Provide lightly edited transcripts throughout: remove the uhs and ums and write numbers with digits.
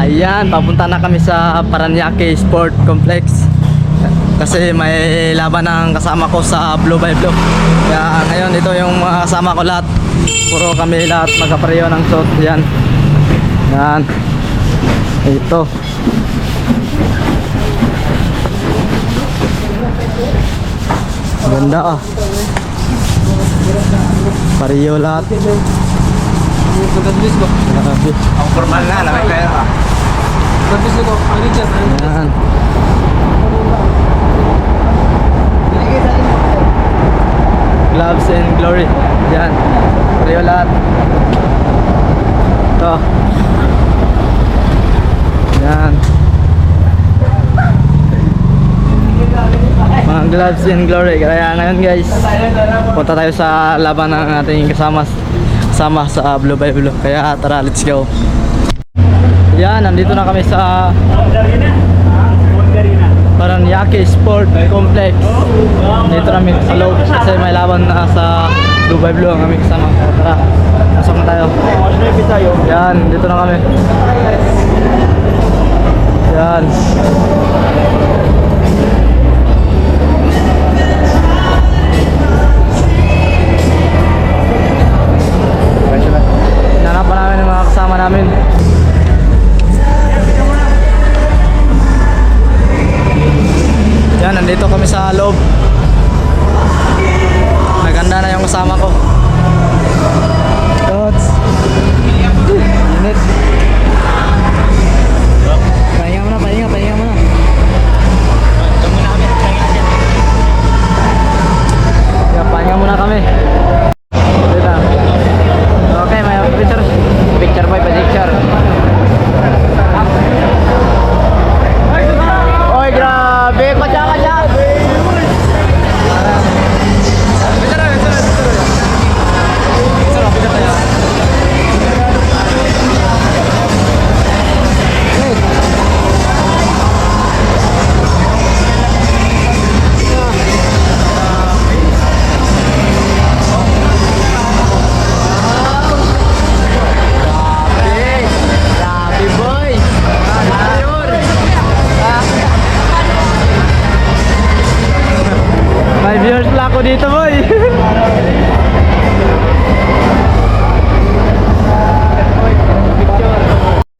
Ayan, papunta na kami sa Paranaque Sport Complex. Kasi may laban ng kasama ko sa Blue by Blue. Kaya ngayon ito yung mga kasama ko lahat. Puro kami lahat magkapareho ng suit. Yan. Yan. Ito. Ganda ah. Pareho lahat. Grabe. Ang formal na, may pera. Yan. Gloves and glory. Yan. Pareho lahat. Ito. Yan. Mga gloves and glory. Kaya ngayon guys, punta tayo sa laban ng ating kasama sa Blue by Blue. Kaya tara, let's go. Yan, nandito na kami sa Paranaque Sport Complex. Dito namin sa loob kasi may laban na sa Blue by Blue ang aming kasama. Tara, pasok na tayo. Yan, dito na kami. Yan. Hinanapan namin ng mga kasama namin. Yan, nandito kami sa loob. Naganda na yung kasama ko. Tots. Init. Pahinga muna, pahinga muna. Yeah, pahinga muna kami. Dito. Okay, may picture. Picture boy, picture. Oy, grabe, kacang-kacang. May viewers lang ako dito, boy.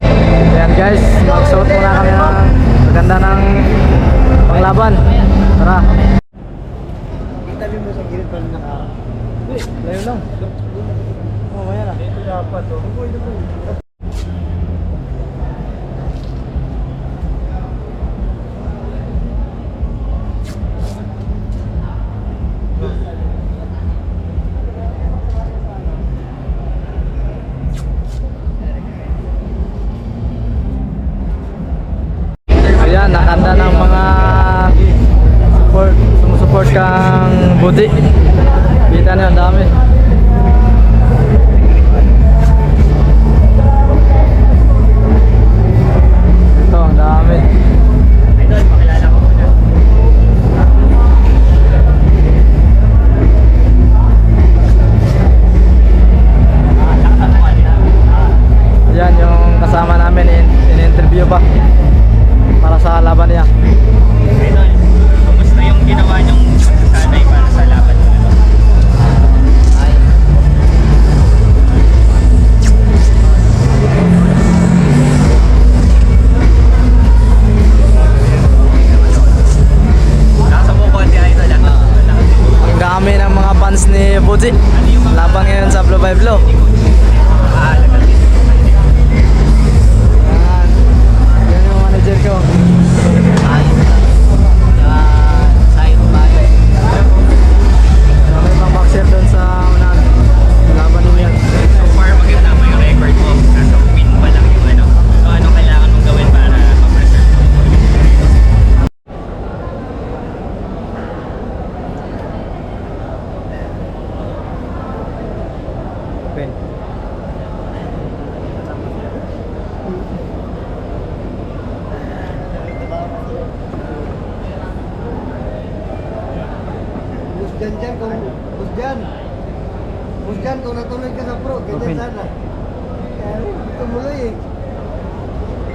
Ayan guys, magsuot muna kami ng maganda ng panglaban. Tara. Itabi mo sa gilid pa naka. Layo lang. Mamaya na. Ito dapat to. Ayan, nakanda ng mga sumusupport kang Budi. Kita niyo, ang dami. Ito, ang dami. Idol, pakilala ko muna. Ayan, yung kasama namin in-interview pa para sa laban niya. Idol, kumusta yung ginawa niyong pagsasanay para sa laban mo na to? Nakasabukon si Idol ah. Ang dami ng mga fans ni Budi. Laban ngayon sa Blue by Blue. Ayan. Yan yung manager ko. May mga boxer doon sa unahan. Laban nila. So far, maganda mo yung record mo. Nasa win pa lang yung ano. So, ano kailangan mong gawin para ma-preserve mo? Open. Musgan kung natuloy ka sa pro, ganyan Open. sana. Kaya tumuloy eh.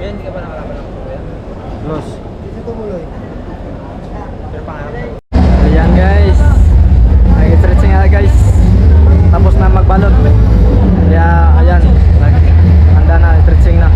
Kuya, hindi ka ba nakalaban ng kuya? Los. Dito tumuloy. Pero pangarap ko. Ayan guys. Nag-stretching na guys. Tapos na magbalot. Kaya ayan. Handa na, stretching na.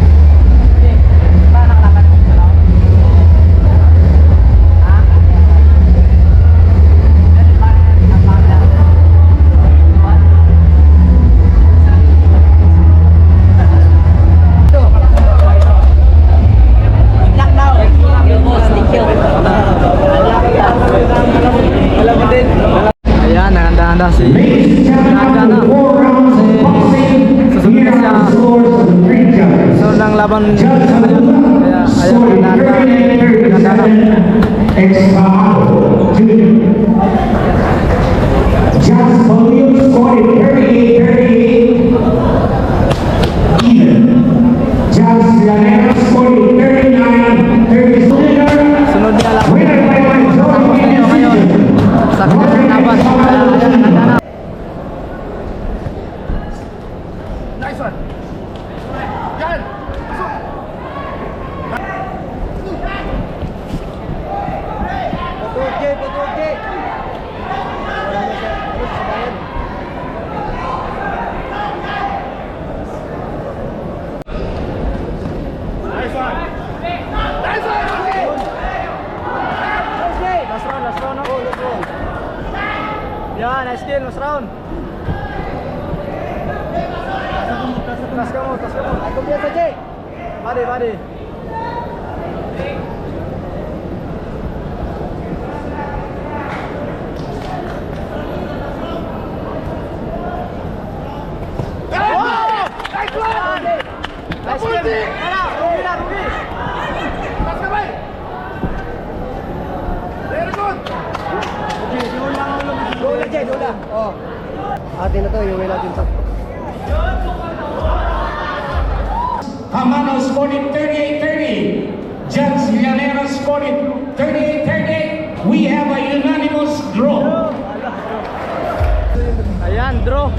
Ayan, nanganda-handa si Nanganda na. Susunod na siya. Susunod ng laban ngayon. Kaya ayan, nanganda na. Just Balil scored it 38-38 even. Just Llanera scored it 39-36. Sunod niya laban. Winner by majority Ngayon, decision. sa kanyang laban. Kaya ayan, nanganda na. Nice one. Yan. Patuod, Jay. Patuod, Jay. Wala na siya. Ano sa bayan? Nice one. Nice one, Jay. Nice, Jay. Last round, no? Oh, let's go. Yan, nice kill, last round. Tas kamu. Ay, kumpiyansa, Jay. Body. Nice one. Nice kill. Rugi. Pas kamay. Very good. Dola, Jay, dola. Oh. Atin na to, iuwi natin to. Hamano scored it 38-30. Just Llanera scored it 38-38. We have a unanimous draw. Ayan, draw.